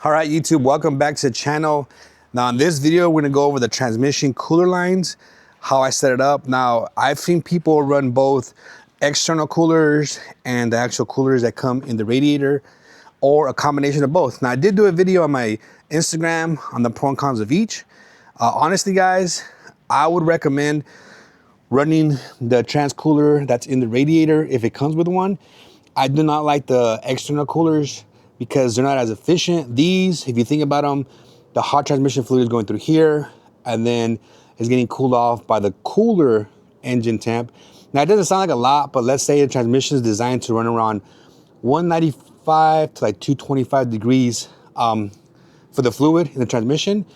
All right, YouTube, welcome back to the channel. Now in this video, we're gonna go over the transmission cooler lines, how I set it up. Now, I've seen people run both external coolers and the actual coolers that come in the radiator, or a combination of both. Now, I did do a video on my Instagram on the pros and cons of each. Honestly, guys, I would recommend running the Transcooler that's in the radiator if it comes with one. I do not like the external coolers because they're not as efficient. These, if you think about them, the hot transmission fluid is going through here and then it's getting cooled off by the cooler engine temp. Now, it doesn't sound like a lot, but let's say the transmission is designed to run around 195 to like 225 degrees for the fluid in the transmission.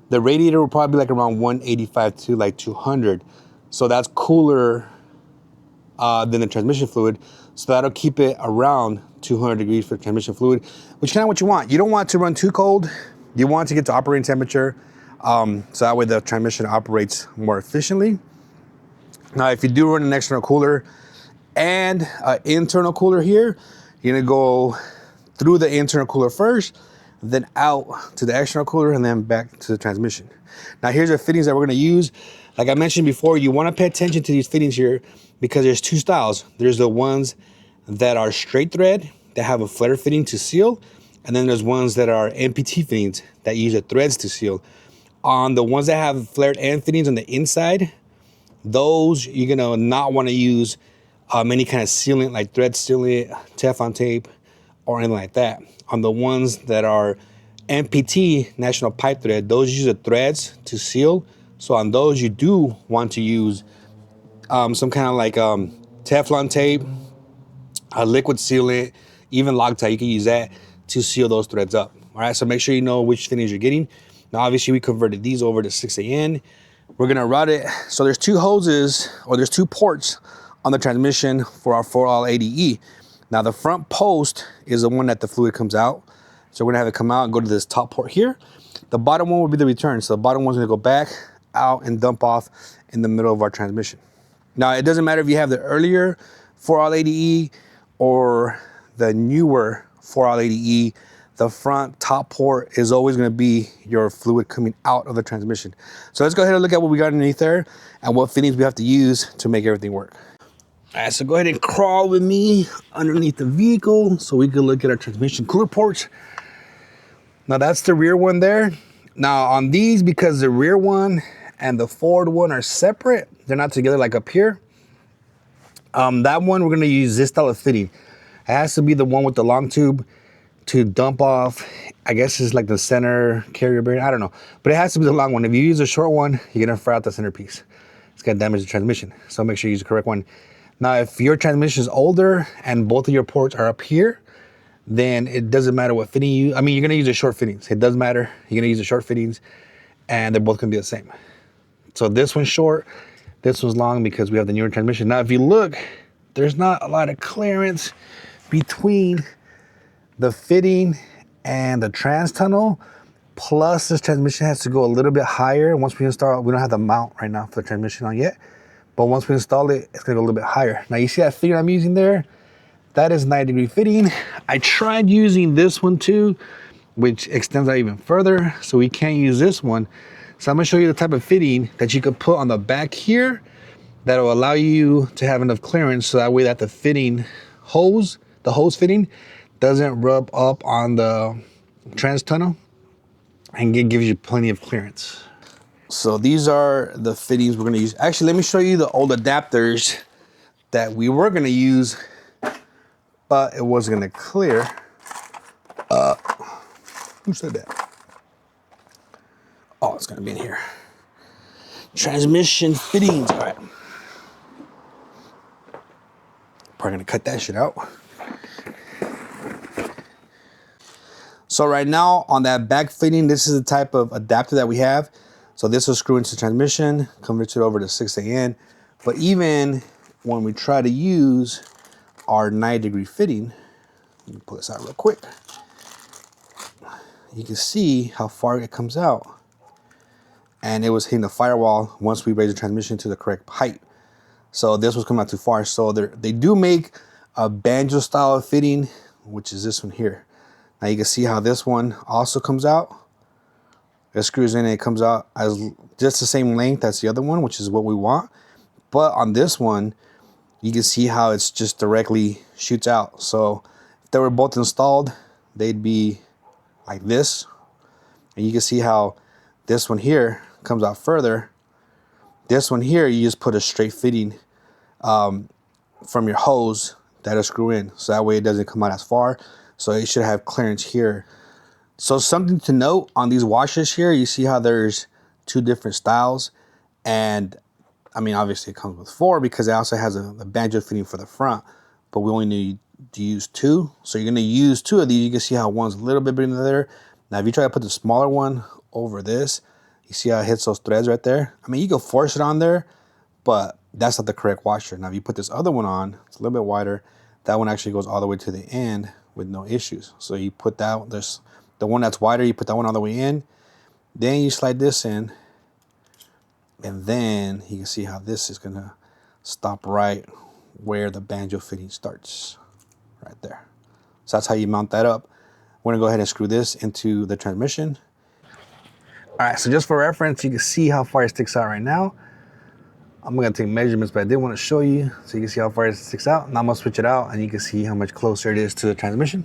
The radiator will probably be like around 185 to like 200. So that's cooler than the transmission fluid. So that'll keep it around 200 degrees for the transmission fluid, which is kind of what you want. You don't want to run too cold. You want to get to operating temperature. So that way the transmission operates more efficiently. Now, if you do run an external cooler and an internal cooler here, you're gonna go through the internal cooler first, then out to the external cooler and then back to the transmission. Now, here's the fittings that we're gonna use. Like I mentioned before, you wanna pay attention to these fittings here because there's two styles. There's the ones that are straight thread that have a flare fitting to seal, and then there's ones that are MPT fittings that use the threads to seal. On the ones that have flared end fittings on the inside, those you're gonna not wanna use any kind of sealant like thread sealant, Teflon tape, or anything like that. On the ones that are MPT, National Pipe Thread, those use the threads to seal. So on those, you do want to use some kind of like Teflon tape, a liquid sealant, even Loctite, you can use that to seal those threads up. All right, so make sure you know which fittings you're getting. Now, obviously, we converted these over to 6AN. We're gonna route it. So there's two hoses, or there's two ports on the transmission for our 4L ADE. Now, the front post is the one that the fluid comes out. So we're gonna have it come out and go to this top port here. The bottom one will be the return. So the bottom one's gonna go back out and dump off in the middle of our transmission. Now, it doesn't matter if you have the earlier 4L ADE or the newer 4L ADE, the front top port is always gonna be your fluid coming out of the transmission. So let's go ahead and look at what we got underneath there and what fittings we have to use to make everything work. All right, so go ahead and crawl with me underneath the vehicle so we can look at our transmission cooler ports. Now, that's the rear one there. Now, on these, because the rear one and the forward one are separate, they're not together like up here. That one, we're gonna use this style of fitting. It has to be the one with the long tube to dump off. I guess it's like the center carrier bearing, I don't know. But it has to be the long one. If you use a short one, you're gonna fry out the centerpiece. It's gonna damage the transmission. So make sure you use the correct one. Now, if your transmission is older and both of your ports are up here, then it doesn't matter what fitting you use. I mean, you're gonna use the short fittings. It doesn't matter. You're gonna use the short fittings and they're both gonna be the same. So this one's short, this one's long because we have the newer transmission. Now, if you look, there's not a lot of clearance between the fitting and the trans tunnel. Plus, this transmission has to go a little bit higher. Once we install, we don't have the mount right now for the transmission on yet. But once we install it, it's gonna go a little bit higher. Now, you see that fitting I'm using there? That is 90-degree fitting. I tried using this one too, which extends out even further. So we can't use this one. So I'm gonna show you the type of fitting that you could put on the back here that will allow you to have enough clearance so that way that the fitting hose, the hose fitting, doesn't rub up on the trans tunnel and it gives you plenty of clearance. So these are the fittings we're gonna use. Actually, let me show you the old adapters that we were gonna use, but it wasn't gonna clear. Who said that? Oh, it's gonna be in here. Transmission fittings, all right. Probably gonna cut that shit out. So right now on that back fitting, this is the type of adapter that we have. So this will screw into the transmission, convert it over to 6AN. But even when we try to use our 90-degree fitting, let me pull this out real quick. You can see how far it comes out. And it was hitting the firewall once we raised the transmission to the correct height. So this was coming out too far. So they do make a banjo style of fitting, which is this one here. Now you can see how this one also comes out. It screws in and it comes out as just the same length as the other one, which is what we want. But on this one, you can see how it's just directly shoots out. So if they were both installed, they'd be like this. And you can see how this one here comes out further. This one here, you just put a straight fitting from your hose that'll screw in. So that way it doesn't come out as far. So it should have clearance here. So something to note on these washers here, you see how there's two different styles. And I mean, obviously it comes with 4 because it also has a banjo fitting for the front, but we only need to use 2. So you're gonna use 2 of these. You can see how one's a little bit bigger than the other. Now, if you try to put the smaller one over this, you see how it hits those threads right there? I mean, you can force it on there, but that's not the correct washer. Now, if you put this other one on, it's a little bit wider. That one actually goes all the way to the end with no issues. So you put that, there's the one that's wider, you put that one all the way in. Then you slide this in. And then you can see how this is gonna stop right where the banjo fitting starts, right there. So that's how you mount that up. We're gonna go ahead and screw this into the transmission. All right, so just for reference, you can see how far it sticks out right now. I'm gonna take measurements, but I did want to show you so you can see how far it sticks out. Now I'm gonna switch it out and you can see how much closer it is to the transmission.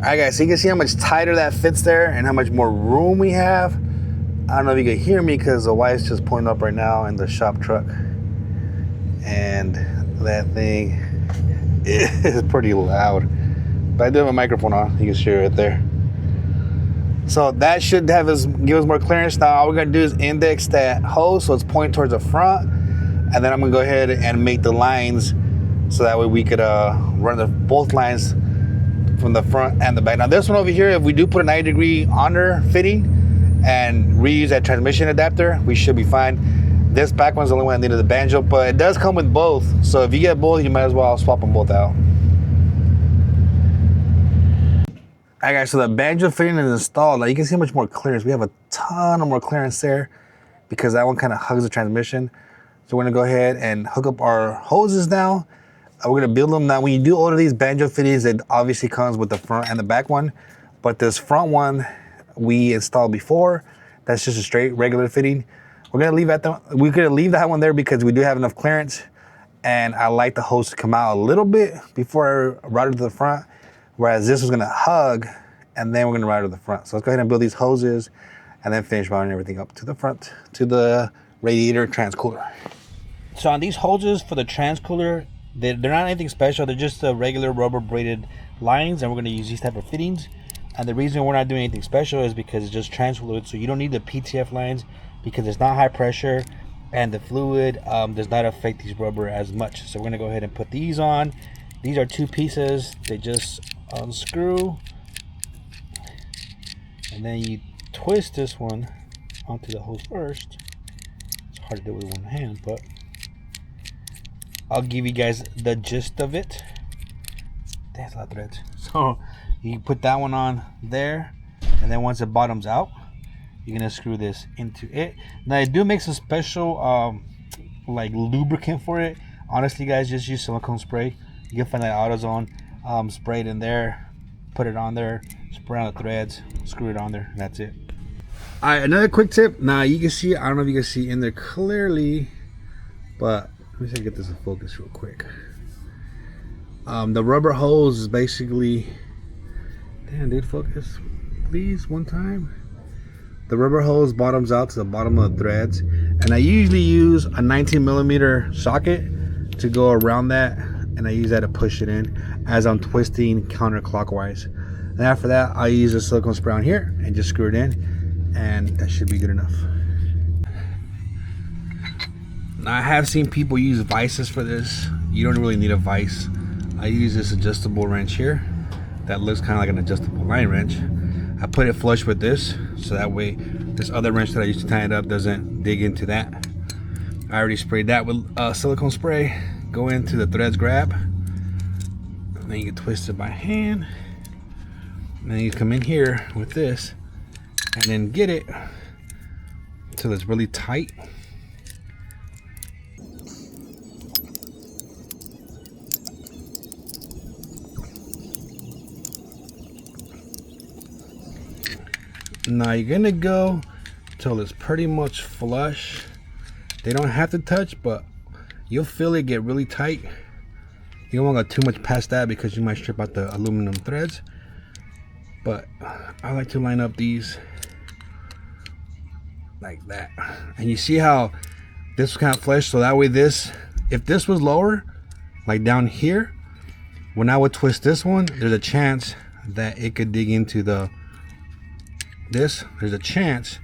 All right, guys, so you can see how much tighter that fits there and how much more room we have. I don't know if you can hear me because the wife's just pulling up right now in the shop truck. And that thing is pretty loud. But I do have a microphone on, you can hear it there. So that should give us more clearance. Now all we're gonna do is index that hose so it's pointing towards the front. And then I'm gonna go ahead and make the lines so that way we could run both lines from the front and the back. Now this one over here, if we do put a 90-degree honor fitting and reuse that transmission adapter, we should be fine. This back one's the only one that needed the banjo, but it does come with both. So if you get both, you might as well swap them both out. All right, guys, so the banjo fitting is installed. Now you can see how much more clearance. We have a ton of more clearance there because that one kind of hugs the transmission. So we're gonna go ahead and hook up our hoses now. We're gonna build them. Now when you do order these banjo fittings, it obviously comes with the front and the back one. But this front one we installed before, that's just a straight regular fitting. We're gonna leave we're gonna leave that one there because we do have enough clearance. And I like the hose to come out a little bit before I route it to the front. Whereas this was gonna hug, and then we're gonna route it to the front. So let's go ahead and build these hoses and then finish routing everything up to the front, to the radiator transcooler. So on these hoses for the transcooler, they're not anything special. They're just regular rubber braided lines, and we're gonna use these type of fittings. And the reason we're not doing anything special is because it's just trans fluid. So you don't need the PTF lines because it's not high pressure, and the fluid does not affect these rubber as much. So we're gonna go ahead and put these on. These are 2 pieces. They just unscrew, and then you twist this one onto the hose first. It's hard to do with one hand, but I'll give you guys the gist of it. That's a lot of threads. So you put that one on there, and then once it bottoms out, you're gonna screw this into it. Now I do make some special like lubricant for it. Honestly, guys, just use silicone spray. You can find that AutoZone. Spray it in there, put it on there, spray on the threads, screw it on there, and that's it. All right, another quick tip. Now you can see, I don't know if you can see in there clearly, but let me see if I can get this in focus real quick. The rubber hose is basically, damn dude, focus, please, one time. The rubber hose bottoms out to the bottom of the threads, and I usually use a 19mm socket to go around that, and I use that to push it in as I'm twisting counterclockwise. And after that, I use a silicone spray on here and just screw it in, and that should be good enough. Now I have seen people use vices for this. You don't really need a vice. I use this adjustable wrench here that looks kind of like an adjustable line wrench. I put it flush with this, so that way this other wrench that I used to tie it up doesn't dig into that. I already sprayed that with silicone spray. Go into the threads grab, and then you can twist it by hand, and then you come in here with this and then get it until it's really tight. Now you're gonna go till it's pretty much flush. They don't have to touch, but you'll feel it get really tight. You don't want to go too much past that because you might strip out the aluminum threads. But I like to line up these like that. And you see how this was kind of flush, so that way this, if this was lower, like down here, when I would twist this one, there's a chance that it could dig into there's a chance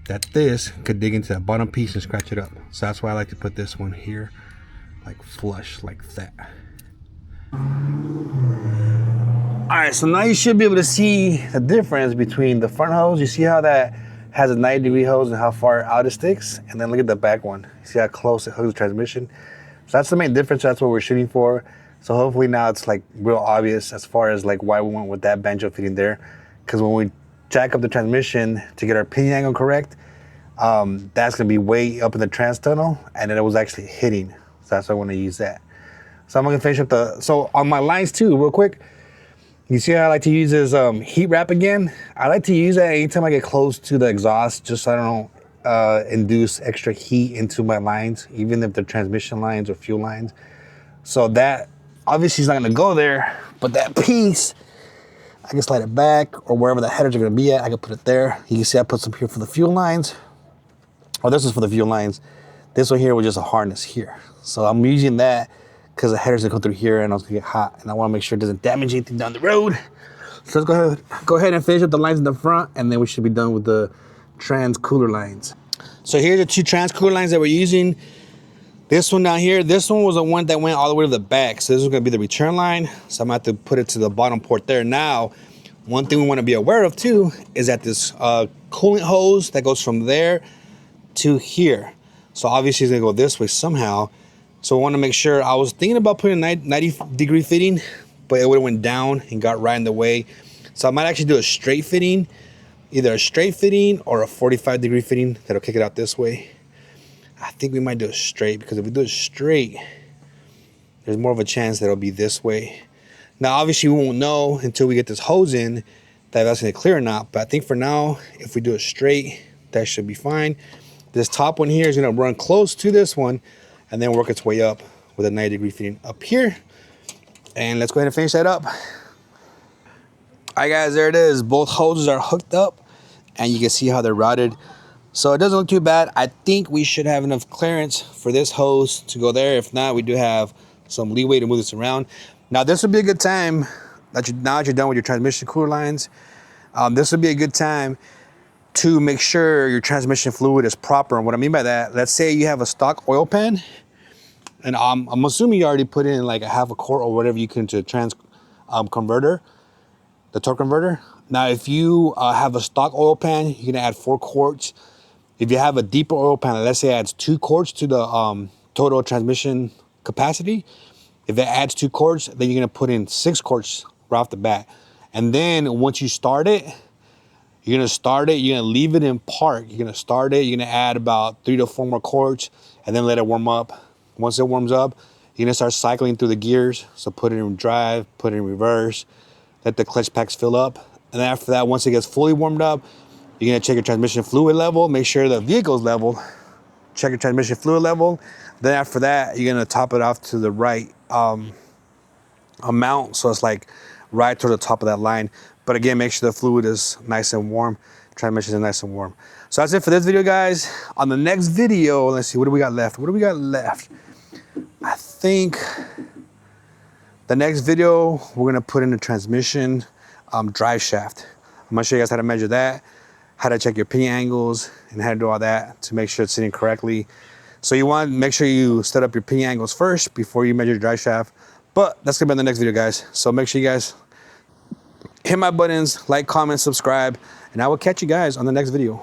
that this could dig into that bottom piece and scratch it up. So that's why I like to put this one here, like flush, like that. Alright, so now you should be able to see the difference between the front hose. You see how that has a 90-degree hose and how far out it sticks? And then look at the back one. You see how close it hooks the transmission? So that's the main difference. That's what we're shooting for. So hopefully now it's like real obvious as far as like why we went with that banjo fitting there. Because when we jack up the transmission to get our pinion angle correct, that's gonna be way up in the trans tunnel, and then it was actually hitting. So that's why I want to use that. So I'm gonna finish up so on my lines too, real quick. You see how I like to use this heat wrap again? I like to use that anytime I get close to the exhaust, just so I don't induce extra heat into my lines, even if they're transmission lines or fuel lines. So that obviously is not gonna go there, but that piece, I can slide it back, or wherever the headers are gonna be at, I can put it there. You can see I put some here for the fuel lines. Oh, this is for the fuel lines. This one here was just a harness here. So I'm using that because the headers that go through here and it's gonna get hot, and I wanna make sure it doesn't damage anything down the road. So let's go ahead and finish up the lines in the front, and then we should be done with the Transcooler lines. So here's the two Transcooler lines that we're using. This one down here, this one was the one that went all the way to the back. So this is gonna be the return line. So I'm gonna have to put it to the bottom port there. Now, one thing we wanna be aware of too is that this coolant hose that goes from there to here. So obviously it's gonna go this way somehow. So I wanna make sure, I was thinking about putting a 90-degree fitting, but it would've went down and got right in the way. So I might actually do a straight fitting, either a straight fitting or a 45-degree fitting that'll kick it out this way. I think we might do it straight, because if we do it straight, there's more of a chance that it'll be this way. Now, obviously we won't know until we get this hose in that that's gonna clear or not, but I think for now, if we do it straight, that should be fine. This top one here is gonna run close to this one and then work its way up with a 90-degree fitting up here. And let's go ahead and finish that up. All right, guys, there it is. Both hoses are hooked up, and you can see how they're routed. So it doesn't look too bad. I think we should have enough clearance for this hose to go there. If not, we do have some leeway to move this around. Now, this would be a good time, now that you're done with your transmission cooler lines, this would be a good time to make sure your transmission fluid is proper. And what I mean by that, let's say you have a stock oil pan, and I'm assuming you already put in like a half a quart or whatever you can to converter, the torque converter. Now, if you have a stock oil pan, you can add 4 quarts. If you have a deeper oil pan, let's say it adds 2 quarts to the total transmission capacity. If it adds 2 quarts, then you're gonna put in 6 quarts right off the bat. And then once you start it, you're gonna leave it in park. You're gonna start it, you're gonna add about 3 to 4 more quarts, and then let it warm up. Once it warms up, you're gonna start cycling through the gears. So put it in drive, put it in reverse, let the clutch packs fill up. And then after that, once it gets fully warmed up, you're gonna check your transmission fluid level, make sure the vehicle's level, check your transmission fluid level. Then after that, you're gonna top it off to the right amount, so it's like right toward the top of that line. But again, make sure the fluid is nice and warm, transmission is nice and warm. So that's it for this video, guys. On the next video, let's see, what do we got left? I think the next video, we're gonna put in the transmission drive shaft. I'm gonna show you guys how to measure that, how to check your pinion angles, and how to do all that to make sure it's sitting correctly. So you want to make sure you set up your pinion angles first before you measure your drive shaft. But that's gonna be in the next video, guys. So make sure you guys hit my buttons, like, comment, subscribe, and I will catch you guys on the next video.